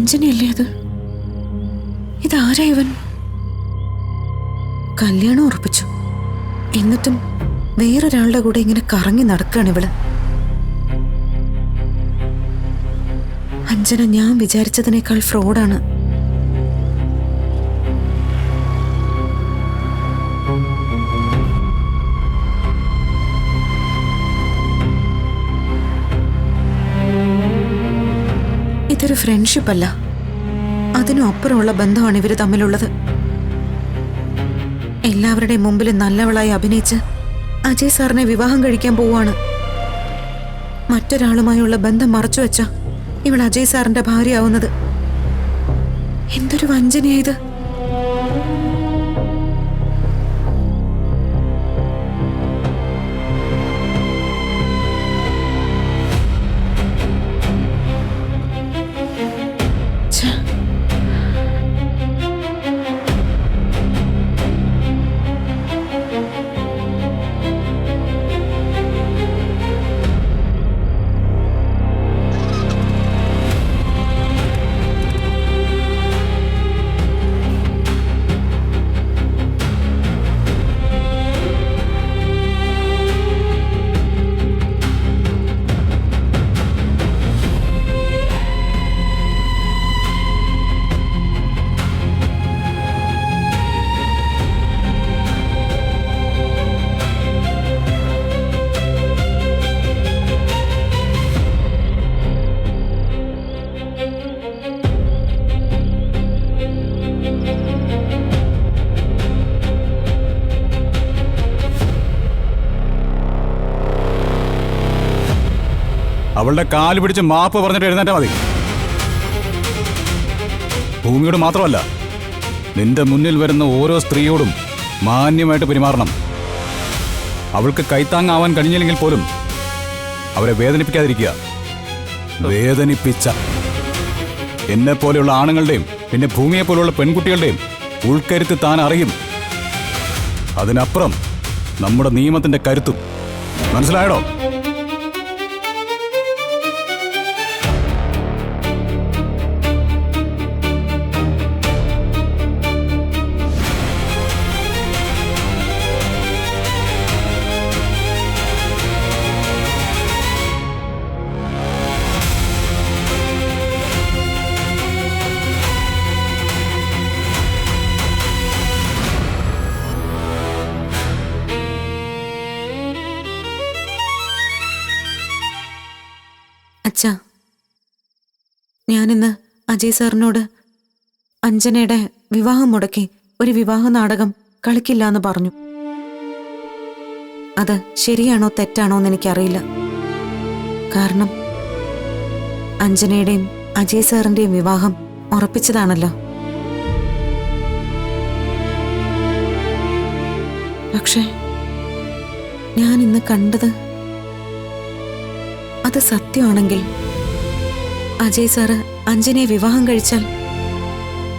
അഞ്ജനയല്ലേ അത്? ഇതാരാ ഇവൻ? കല്യാണം ഉറപ്പിച്ചു, എന്നിട്ടും വേറൊരാളുടെ കൂടെ ഇങ്ങനെ കറങ്ങി നടക്കുകയാണ് ഇവള്. അഞ്ജന ഞാൻ വിചാരിച്ചതിനേക്കാൾ ഫ്രോഡാണ്. ഇതൊരു ഫ്രണ്ട്ഷിപ്പ് അല്ല, അതിനും അപ്പുറമുള്ള ബന്ധമാണ് ഇവര് തമ്മിലുള്ളത്. എല്ലാവരുടെയും മുമ്പിൽ നല്ലവളായി അഭിനയിച്ച് അജയ് സാറിനെ വിവാഹം കഴിക്കാൻ പോവാണ്. മറ്റൊരാളുമായുള്ള ബന്ധം മറച്ചുവെച്ച ഇവൾ അജയ് സാറിന്റെ ഭാര്യയാവുന്നത്. എന്തൊരു വഞ്ചനയായത്! അവളുടെ കാല് പിടിച്ച് മാപ്പ് പറഞ്ഞിട്ട് എഴുന്നേറ്റാ മതി. ഭൂമിയോട് മാത്രമല്ല, നിന്റെ മുന്നിൽ വരുന്ന ഓരോ സ്ത്രീയോടും മാന്യമായിട്ട് പെരുമാറണം. അവൾക്ക് കൈത്താങ്ങാവാൻ കഴിഞ്ഞില്ലെങ്കിൽ പോലും അവരെ വേദനിപ്പിക്കാതിരിക്കുക. വേദനിപ്പിച്ച എന്നെ പോലെയുള്ള ആണുങ്ങളുടെയും പിന്നെ ഭൂമിയെ പോലെയുള്ള പെൺകുട്ടികളുടെയും ഉൾക്കരുത്ത് താൻ അറിയും. അതിനപ്പുറം നമ്മുടെ നിയമത്തിന്റെ കരുത്തും. മനസ്സിലായടോ? അച്ഛാ, ഞാനിന്ന് അജയ് സാറിനോട് അഞ്ജനയുടെ വിവാഹം മുടക്കി ഒരു വിവാഹ നാടകം കളിക്കില്ല എന്ന് പറഞ്ഞു. അത് ശരിയാണോ തെറ്റാണോ എന്ന് എനിക്കറിയില്ല. കാരണം അഞ്ജനയുടെയും അജയ് സാറിന്റെയും വിവാഹം ഉറപ്പിച്ചതാണല്ലോ. പക്ഷേ ഞാൻ ഇന്ന് കണ്ടത് അത് സത്യമാണെങ്കിൽ അജയ് സാറ് അഞ്ജനയെ വിവാഹം കഴിച്ചാൽ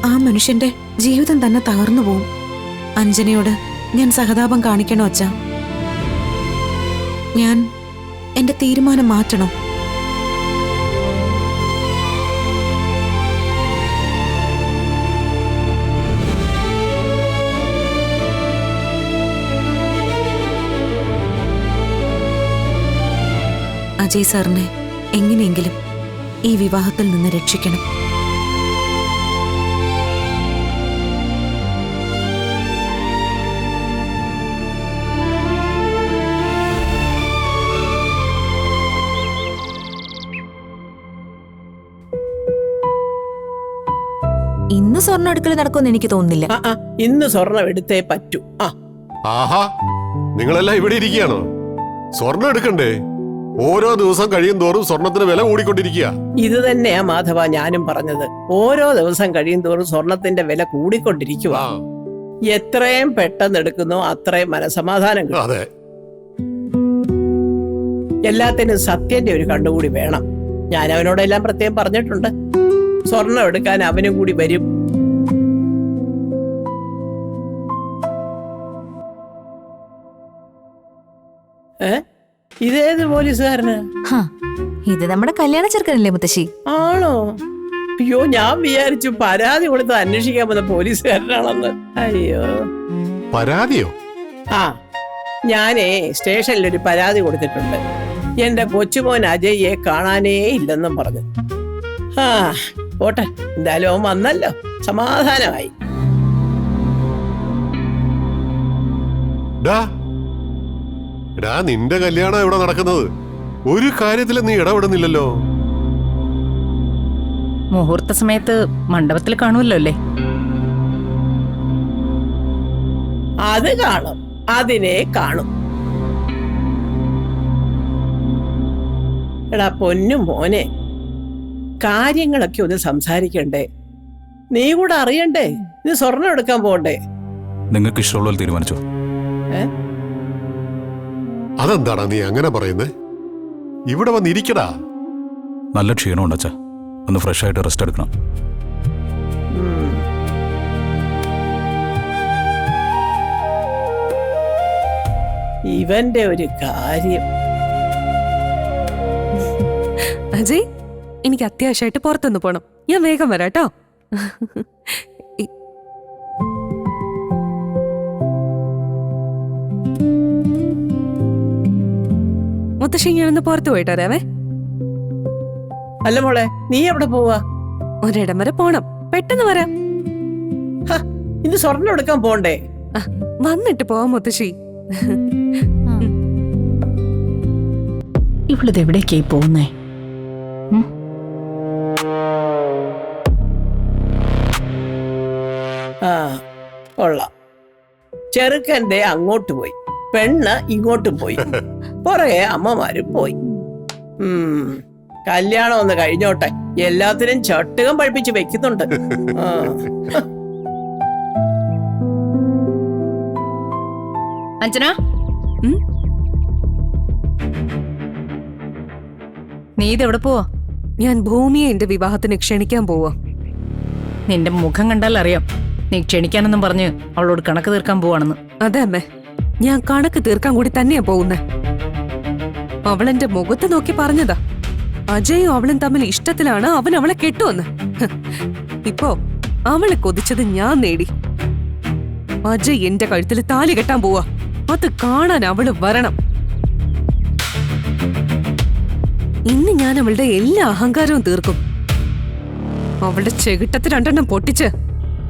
ആ മനുഷ്യന്റെ ജീവിതം തന്നെ തകർന്നു പോവും. അഞ്ജനയോട് ഞാൻ സഹതാപം കാണിക്കണോ അച്ഛാ? ഞാൻ എന്റെ തീരുമാനം മാറ്റണോ? അജയ് സാറിനെ എങ്ങനെയെങ്കിലും ഈ വിവാഹത്തിൽ നിന്ന് രക്ഷിക്കണം. ഇന്ന് സ്വർണ്ണം എടുക്കൽ നടക്കുമെന്ന് എനിക്ക് തോന്നുന്നില്ല. ഇന്ന് സ്വർണം എടുത്തേ പറ്റൂ. ആഹാ, നിങ്ങളെല്ലാം ഇവിടെ ഇരിക്കുകയാണോ? സ്വർണം എടുക്കണ്ടേ? ഓരോ ദിവസം കഴിയും തോറും സ്വർണത്തിന് വില കൂടിക്കൊണ്ടിരിക്കുക. ഇത് തന്നെയാ മാധവ ഞാനും പറഞ്ഞത്. ഓരോ ദിവസം കഴിയും തോറും സ്വർണത്തിന്റെ വില കൂടിക്കൊണ്ടിരിക്കുക. എത്രയും പെട്ടെന്ന് എടുക്കുന്നോ അത്രയും മനസമാധാനം കിട്ടും. അതെ, എല്ലാത്തിനും സത്യന്റെ ഒരു കണ്ണുകൂടി വേണം. ഞാൻ അവനോടെല്ലാം പ്രത്യേകം പറഞ്ഞിട്ടുണ്ട്. സ്വർണം എടുക്കാൻ അവനും കൂടി വരും. ഇതേത് പോലീസുകാരന്? ഇത് നമ്മുടെ കല്യാണ ചെറുക്കനല്ലേ മുത്തശ്ശി? ആണോ? അയ്യോ, ഞാൻ വിചാരിച്ചു പരാതി കൊടുത്ത് അന്വേഷിക്കാൻ വന്ന പോലീസുകാരനാണെന്ന്. അയ്യോ. പരാതിയോ? ആ, ഞാനേ സ്റ്റേഷനിൽ ഒരു പരാതി കൊടുത്തിട്ടുണ്ട്. എന്റെ കൊച്ചുമോൻ അജയ്യെ കാണാനേ ഇല്ലെന്നും പറഞ്ഞു. ആ പോട്ടെ, എന്തായാലും അവൻ വന്നല്ലോ, സമാധാനമായി. എടാ, നിന്റെ കല്യാണം ഇവിടെ നടക്കുന്നത്, ഒരു കാര്യത്തിൽ നീ ഇടപെടുന്നില്ലല്ലോ. മുഹൂർത്ത സമയത്ത് മണ്ഡപത്തിൽ കാണുമല്ലോ അല്ലേ? അത് കാണും, അതിനെ കാണും. എടാ പൊന്നും മോനെ, കാര്യങ്ങളൊക്കെ ഒന്ന് സംസാരിക്കണ്ടേ? നീ കൂടെ അറിയണ്ടേ? ഇത് സ്വർണം എടുക്കാൻ പോണ്ടേ? നിങ്ങൾക്ക് ഇഷ്ടമുള്ള തീരുമാനിച്ചോ? അതെന്താടാ നീ അങ്ങനെ പറയുന്നേ? ഇവിടെ വന്നിരിക്കടാ. നല്ല ക്ഷീണമുണ്ട് അച്ഛാ, ഒന്ന് ഫ്രഷ് ആയിട്ട് റെസ്റ്റ് എടുക്കണം. ഇവന്റെ ഒരു കാര്യം. അജയ്, എനിക്ക് അത്യാവശ്യമായിട്ട് പുറത്തൊന്ന് പോണം. ഞാൻ വേഗം വരാട്ടോ. മുത്തശ്ശി, ഞാനൊന്ന് പുറത്തു പോയിട്ട് വരാവേ. അല്ല മോളെ, നീ എവിടെ പോവാ? ഒരിടം വരെ പോണം, പെട്ടെന്ന് വരാം. ഇന്ന് സ്വർണം എടുക്കാൻ പോണ്ടേ? വന്നിട്ട് പോവാം മുത്തശ്ശി. ഇവളിത് എവിടേക്കായി പോകുന്നേ? ആ കൊള്ളാം. ചെറുക്കന്റെ അങ്ങോട്ട് പോയി, പെണ്ണ് ഇങ്ങോട്ടും പോയി, പുറകെ അമ്മമാരും പോയി. കല്യാണം ഒന്ന് കഴിഞ്ഞോട്ടെ, എല്ലാത്തിനും ചട്ടുകം പഴിപ്പിച്ച് വെക്കുന്നുണ്ട്. അഞ്ജന, നീ ഇതെവിടെ പോവാ? ഞാൻ ഭൂമിയെ എന്റെ വിവാഹത്തിന് ക്ഷണിക്കാൻ പോവാ. നിന്റെ മുഖം കണ്ടാൽ അറിയാം നീ ക്ഷണിക്കാനെന്നും പറഞ്ഞ് അവളോട് കണക്ക് തീർക്കാൻ പോവാണെന്ന്. അതെ അമ്മേ, ഞാൻ കണക്ക് തീർക്കാൻ കൂടി തന്നെയാ പോകുന്നേ. അവളെന്റെ മുഖത്ത് നോക്കി പറഞ്ഞതാ, അജയും അവളും തമ്മിൽ ഇഷ്ടത്തിലാണ്, അവൻ അവളെ കെട്ടുവന്ന്. ഇപ്പോ അവളെ കൊതിച്ചത് ഞാൻ നേടി. അജയ് എന്റെ കഴുത്തിൽ താലി കെട്ടാൻ പോവാ. അത് കാണാൻ അവള് വരണം. ഇന്ന് ഞാൻ അവളുടെ എല്ലാ അഹങ്കാരവും തീർക്കും. അവളുടെ ചെകിട്ടത്ത് 2 പൊട്ടിച്ച്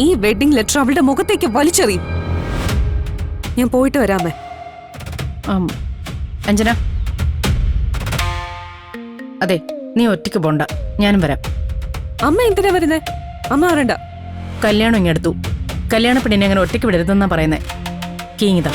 ഈ വെഡിങ് ലെറ്റർ അവളുടെ മുഖത്തേക്ക് വലിച്ചെറിയും. ഞാൻ പോയിട്ട് വരാമേ. അഞ്ജന, അതെ, നീ ഒറ്റയ്ക്ക് പോണ്ട, ഞാനും വരാം. അമ്മ എന്തിനാ വരുന്നേ? അമ്മ വരണ്ട. കല്യാണം ഇങ്ങെടുത്തു. കല്യാണ പെണ്ണിനെ അങ്ങനെ ഒറ്റയ്ക്ക് വിടരുതെന്നാ പറയുന്നേ. കീങ്ങിതാ.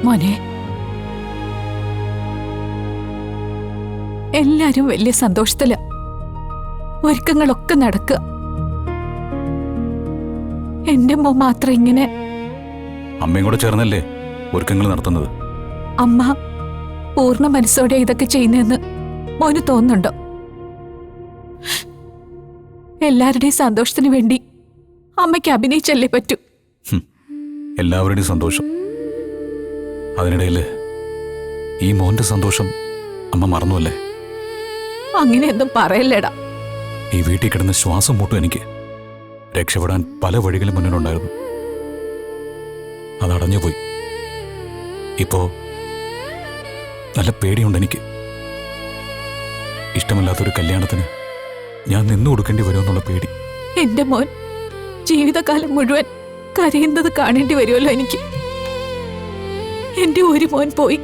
മോനെ, എല്ലാരും വലിയ സന്തോഷത്തില. ഒരുക്കങ്ങളൊക്കെ നടക്കുക. എന്റെ മോൻ മാത്രം ഇങ്ങനെ. അമ്മയും കൂടെ ചേർന്നല്ലേ ഒരുക്കങ്ങൾ നടത്തുന്നത്? അമ്മ പൂർണ്ണ മനസ്സോടെ ഇതൊക്കെ ചെയ്യുന്നതെന്ന് മോന് തോന്നുന്നുണ്ടോ? എല്ലാവരുടെയും സന്തോഷത്തിന് വേണ്ടി അമ്മയ്ക്ക് അഭിനയിച്ചല്ലേ പറ്റൂ. എല്ലാവരുടെയും സന്തോഷം, അതിനിടയിൽ ഈ മോന്റെ സന്തോഷം അമ്മ മറന്നുവല്ലേ? അങ്ങനെയൊന്നും പറയല്ലേടാ. ഈ വീട്ടിൽ കിടന്ന് ശ്വാസം മുട്ടും എനിക്ക്. രക്ഷപ്പെടാൻ പല വഴികളും മുന്നിലുണ്ടായിരുന്നു, അതടഞ്ഞുപോയി. ഇപ്പോ നല്ല പേടിയുണ്ട് എനിക്ക്. ഇഷ്ടമല്ലാത്തൊരു കല്യാണത്തിന് ഞാൻ നിന്നു കൊടുക്കേണ്ടി വരുമെന്നുള്ള പേടി. എന്റെ മോൻ ജീവിതകാലം മുഴുവൻ കരയുന്നത് കാണേണ്ടി വരുമല്ലോ എനിക്ക്. എന്റെ ഒരു മോൻ പോയി,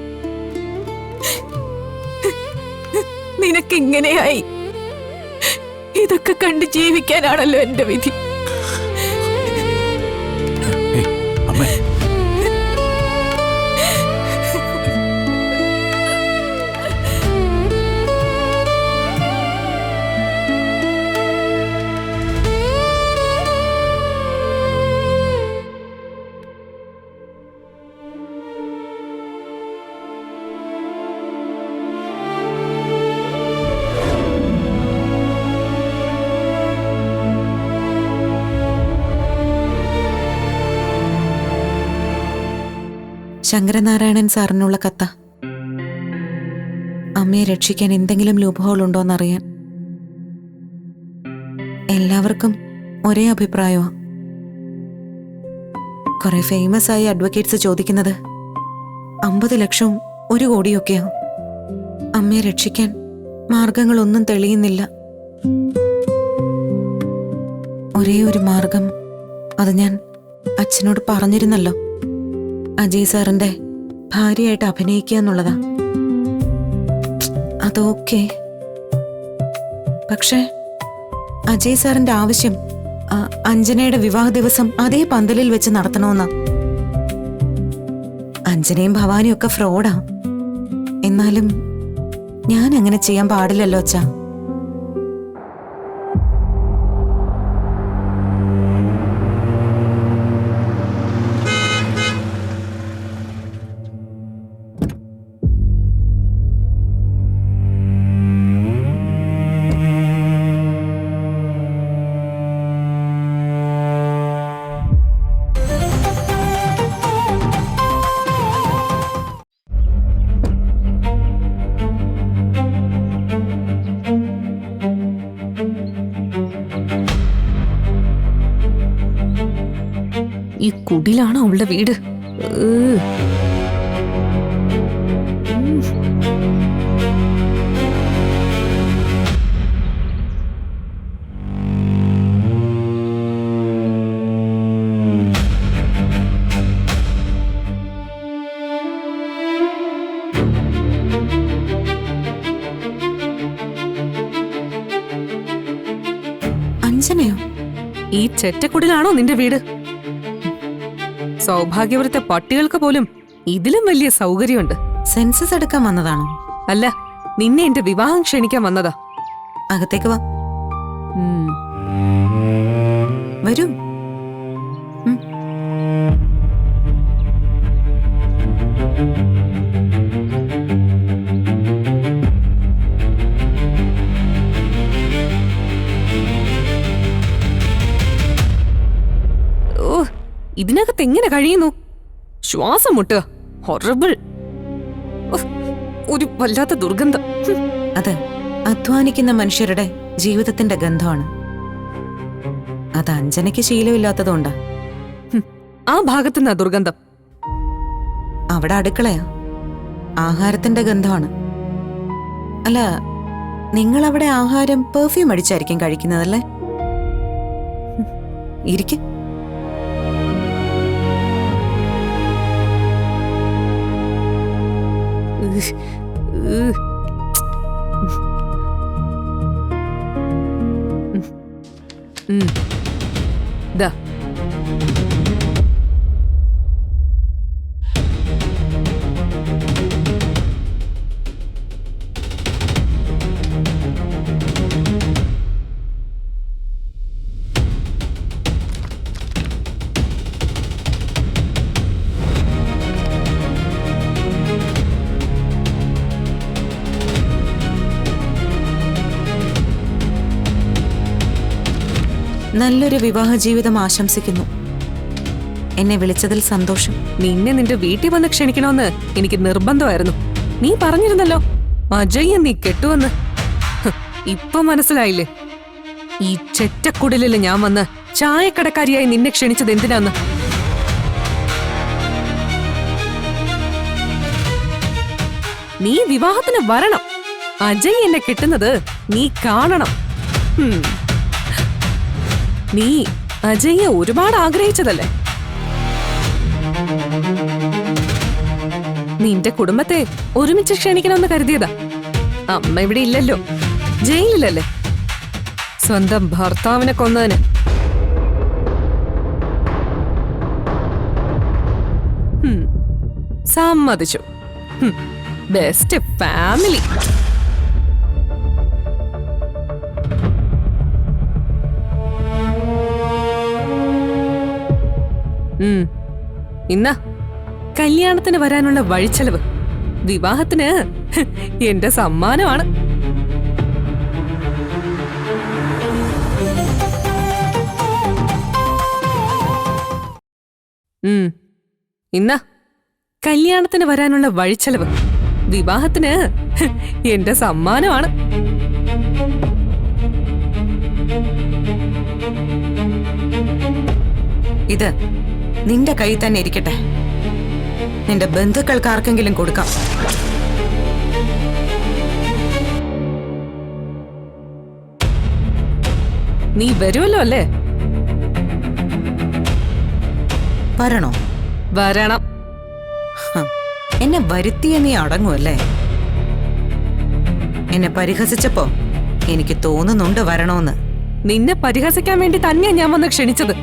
നിനക്കിങ്ങനെയായി. ഇതൊക്കെ കണ്ട് ജീവിക്കാനാണല്ലോ എന്റെ വിധി. ഏയ്, അമ്മേ. ശങ്കരനാരായണൻ സാറിനുള്ള കത്ത. അമ്മയെ രക്ഷിക്കാൻ എന്തെങ്കിലും ലൂപ്പ് ഹോൾ ഉണ്ടോന്നറിയാൻ. എല്ലാവർക്കും ഒരേ അഭിപ്രായമാണ്. കുറെ ഫേമസ് ആയ അഡ്വക്കേറ്റ്സ് ചോദിക്കുന്നത് 50 ലക്ഷവും 1 കോടിയൊക്കെയാ. അമ്മയെ രക്ഷിക്കാൻ മാർഗങ്ങളൊന്നും തെളിയുന്നില്ല. ഒരേ ഒരു മാർഗം, അത് ഞാൻ അച്ഛനോട് പറഞ്ഞിരുന്നല്ലോ, അജയ് സാറിന്റെ ഭാര്യയായിട്ട് അഭിനയിക്കുക എന്നുള്ളതാ. അതൊക്കെ, പക്ഷേ അജയ് സാറിന്റെ ആവശ്യം അഞ്ജനയുടെ വിവാഹ ദിവസം അതേ പന്തലിൽ വെച്ച് നടത്തണമെന്നാ. അഞ്ജനയും ഭവാനിയും ഒക്കെ ഫ്രോഡാ. എന്നാലും ഞാൻ അങ്ങനെ ചെയ്യാൻ പാടില്ലല്ലോ അച്ഛാ. ഈ കുടിലാണ് അവളുടെ വീട്. അഞ്ജനയോ? ഈ ചെറ്റക്കുടിലാണോ നിന്റെ വീട്? സൗഭാഗ്യവരത്തെ പട്ടികൾക്ക് പോലും ഇതിലും വലിയ സൗകര്യമുണ്ട്. സെൻസസ് എടുക്കാൻ വന്നതാണോ? അല്ല, നിന്നെ എന്റെ വിവാഹം ക്ഷണിക്കാൻ വന്നതാ. അകത്തേക്ക് വാ. വരൂ. ഓ, ഇതിനകത്ത് എങ്ങനെ കഴിയുന്നു? ശ്വാസം മുട്ടുക. ഹൊറബിൾ. ഒരു വല്ലാത്ത ദുർഗന്ധം. അത് അധ്വാനിക്കുന്ന മനുഷ്യരുടെ ജീവിതത്തിന്റെ ഗന്ധമാണ്. അത് അഞ്ജനയ്ക്ക് ശീലമില്ലാത്തതുകൊണ്ടാ. ആ ഭാഗത്തുനിന്നാ ദുർഗന്ധം. അവിടെ അടുക്കളയാ, ആഹാരത്തിന്റെ ഗന്ധമാണ്. അല്ല, നിങ്ങൾ അവിടെ ആഹാരം പെർഫ്യൂം അടിച്ചായിരിക്കും കഴിക്കുന്നതല്ലേ? ഇരിക്ക്. ദാ നല്ലൊരു വിവാഹ ജീവിതം ആശംസിക്കുന്നു. എന്നെ വിളിച്ചതിൽ സന്തോഷം. നിന്നെ നിന്റെ വീട്ടിൽ വന്ന് ക്ഷണിക്കണമെന്ന് എനിക്ക് നിർബന്ധമായിരുന്നു. നീ പറഞ്ഞിരുന്നല്ലോ അജയ്യെ നീ കെട്ടുവന്ന്. ഇപ്പൊ മനസ്സിലായില്ലേ ഈ ചെറ്റക്കുടലില് ഞാൻ വന്ന് ചായക്കടക്കാരിയായി നിന്നെ ക്ഷണിച്ചത് എന്തിനാന്ന്? നീ വിവാഹത്തിന് വരണം. അജയ് എന്നെ കിട്ടുന്നത് നീ കാണണം. നീ അജയെ ഒരുപാട് ആഗ്രഹിച്ചതല്ലേ? നിന്റെ കുടുംബത്തെ ഒരുമിച്ച് ക്ഷണിക്കണമെന്ന് കരുതിയതാ. അമ്മ ഇവിടെ ഇല്ലല്ലോ, ജയിലിലല്ലേ. സ്വന്തം ഭർത്താവിനെ കൊന്നതിന്. സമ്മതിച്ചു. Best family. ഇന്നാ കല്യാണത്തിന് വരാനുള്ള വഴിച്ചെലവ്. വിവാഹത്തിന് എന്റെ സമ്മാനമാണ്. ഇന്നാ കല്യാണത്തിന് വരാനുള്ള വഴിച്ചെലവ്. വിവാഹത്തിന് എന്റെ സമ്മാനമാണ്. ഇത് നിന്റെ കയ്യിൽ തന്നെ ഇരിക്കട്ടെ. നിന്റെ ബന്ധുക്കൾക്ക് ആർക്കെങ്കിലും കൊടുക്കാം. നീ വരുമല്ലോ അല്ലേ? വരണോ? വരണം. എന്നെ വരുത്തിയ നീ അടങ്ങുമല്ലേ? എന്നെ പരിഹസിച്ചപ്പോ എനിക്ക് തോന്നുന്നുണ്ട് വരണോന്ന്. നിന്നെ പരിഹസിക്കാൻ വേണ്ടി തന്നെയാ ഞാൻ വന്ന് ക്ഷണിച്ചത്.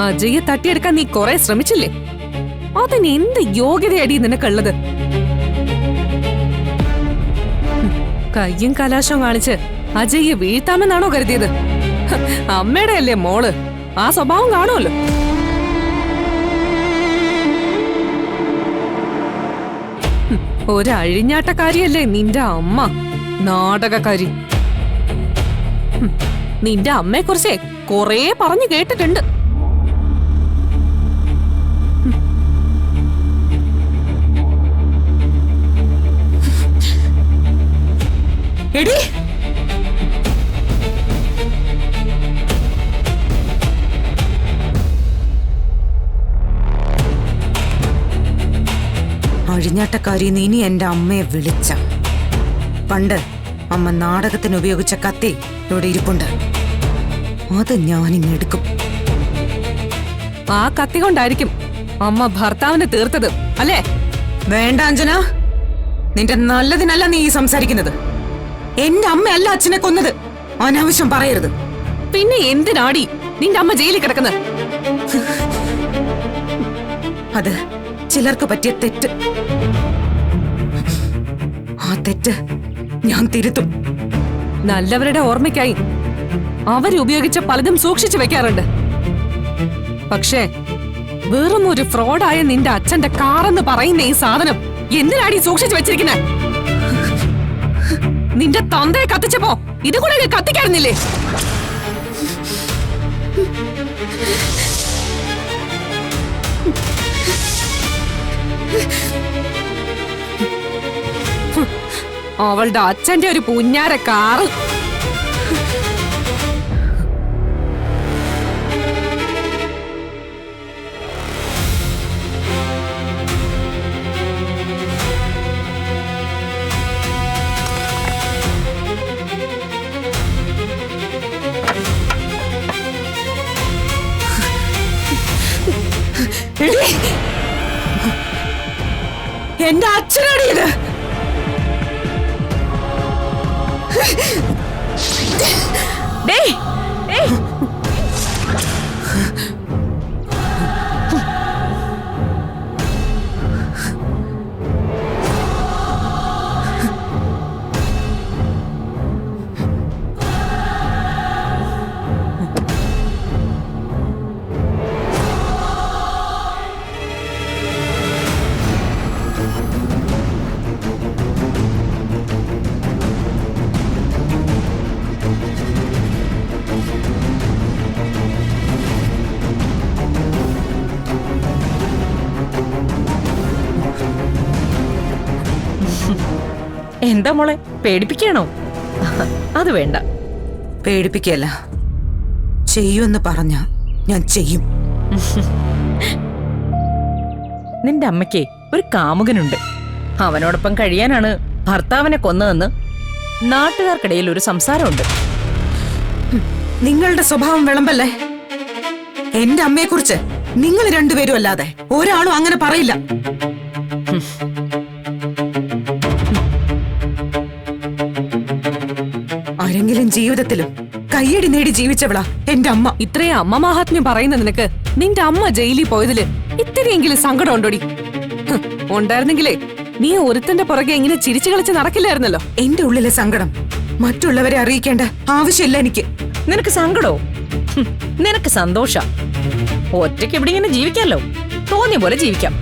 അജയെ തട്ടിയെടുക്കാൻ നീ കുറെ ശ്രമിച്ചില്ലേ? അതിന് എന്ത് യോഗ്യതയടി നിനക്കുള്ളത്? കയ്യും കലാശവും കാണിച്ച് അജയെ വീഴ്ത്താമെന്നാണോ കരുതിയത്? അമ്മയുടെ അല്ലേ മോള്, ആ സ്വഭാവം കാണുമല്ലോ. ഒരഴിഞ്ഞാട്ടക്കാരിയല്ലേ നിന്റെ അമ്മ, നാടകക്കാരി. നിന്റെ അമ്മയെക്കുറിച്ച് കൊറേ പറഞ്ഞു കേട്ടിട്ടുണ്ട്. എടി, അഴിഞ്ഞാട്ടക്കാരി നീ ഇനി എന്റെ അമ്മയെ വിളിച്ച പണ്ട് അമ്മ നാടകത്തിന് ഉപയോഗിച്ച കത്തി ഇവിടെ ഇരിപ്പുണ്ട്. അത് ഞാനിങ്ങെടുക്കും. ആ കത്തി കൊണ്ടായിരിക്കും അമ്മ ഭർത്താവിനെ തീർത്തത് അല്ലേ? വേണ്ട അഞ്ജന, നിന്റെ നല്ലതിനല്ല നീ സംസാരിക്കുന്നത്. എന്റെ അമ്മയല്ല അച്ഛനെ കൊന്നത്. അനാവശ്യം പറയരുത്. പിന്നെ എന്തിനാടി നിന്റെ അമ്മ ജയിലിൽ കിടക്കുന്നത്? അത് ചിലർക്ക് പറ്റിയ തെറ്റ്. ആ തെറ്റ് ഞാൻ തിരുത്തും. നല്ലവരുടെ ഓർമ്മയ്ക്കായി അവരുപയോഗിച്ച പലതും സൂക്ഷിച്ചു വെക്കാറുണ്ട്. പക്ഷേ വെറും ഒരു ഫ്രോഡായ നിന്റെ അച്ഛന്റെ കാറെന്ന് പറയുന്ന ഈ സാധനം എന്തിനാടി സൂക്ഷിച്ചു വെച്ചിരിക്കുന്നെ? നിന്റെ തന്തയെ കത്തിച്ചപ്പോ ഇത് കൂടെ കത്തിക്കായിരുന്നില്ലേ? അവളുടെ അച്ഛന്റെ ഒരു പുഞ്ഞാര കാറ്. എന്റെ അച്ഛനാണ് ഇത്. ഡേയ്, എന്താ മോളെ, പേടിപ്പിക്കണോ? അത് വേണ്ട. പേടിപ്പിക്കല്ല, ചെയ്യൂന്ന് പറഞ്ഞ ഞാൻ ചെയ്യും. നിന്റെ അമ്മയ്ക്ക് ഒരു കാമുകനുണ്ട്. അവനോടൊപ്പം കഴിയാനാണ് ഭർത്താവിനെ കൊന്നതെന്ന് നാട്ടുകാർക്കിടയിൽ ഒരു സംസാരമുണ്ട്. നിങ്ങളുടെ സ്വഭാവം വിളമ്പല്ലേ. എന്റെ അമ്മയെക്കുറിച്ച് നിങ്ങൾ രണ്ടുപേരും അല്ലാതെ ഒരാളും അങ്ങനെ പറയില്ല. ആരെങ്കിലും ജീവിതത്തിലും കയ്യടി നേടി ജീവിച്ചവളാ എന്റെ അമ്മ. ഇത്രയും അമ്മ മഹാത്മ്യം പറയുന്ന നിനക്ക് നിന്റെ അമ്മ ജയിലിൽ പോയതില് ഇത്തിരിയെങ്കിലും സങ്കടം ഉണ്ടോടി? ഉണ്ടായിരുന്നെങ്കിലേ നീ ഒരുത്തന്റെ പുറകെ ഇങ്ങനെ ചിരിച്ചു കളിച്ച് നടക്കില്ലായിരുന്നല്ലോ. എന്റെ ഉള്ളിലെ സങ്കടം മറ്റുള്ളവരെ അറിയിക്കേണ്ട ആവശ്യമില്ല എനിക്ക്. നിനക്ക് സങ്കടോ? നിനക്ക് സന്തോഷ. ഒറ്റയ്ക്ക് ഇവിടെ ഇങ്ങനെ ജീവിക്കാമല്ലോ, തോന്നിയ പോലെ ജീവിക്കാം.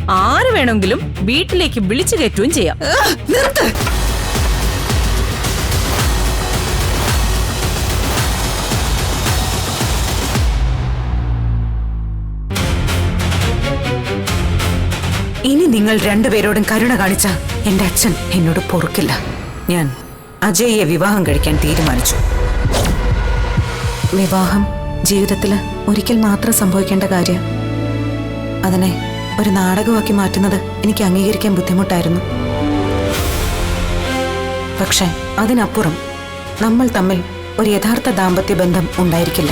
ആര് വേണമെങ്കിലും വീട്ടിലേക്ക് വിളിച്ചു കയറ്റുകയും ചെയ്യാം. നിർത്ത്. ഇനി നിങ്ങൾ രണ്ടുപേരോടും കരുണ കാണിച്ച എന്റെ അച്ഛൻ എന്നോട് പൊറുക്കില്ല. ഞാൻ അജയ്യെ വിവാഹം കഴിക്കാൻ തീരുമാനിച്ചു. വിവാഹം ജീവിതത്തിൽ ഒരിക്കൽ മാത്രം സംഭവിക്കേണ്ട കാര്യം. അതിനെ ഒരു നാടകമാക്കി മാറ്റുന്നത് എനിക്ക് അംഗീകരിക്കാൻ ബുദ്ധിമുട്ടായിരുന്നു. പക്ഷെ അതിനപ്പുറം നമ്മൾ തമ്മിൽ ഒരു യഥാർത്ഥ ദാമ്പത്യ ബന്ധം ഉണ്ടായിരിക്കില്ല.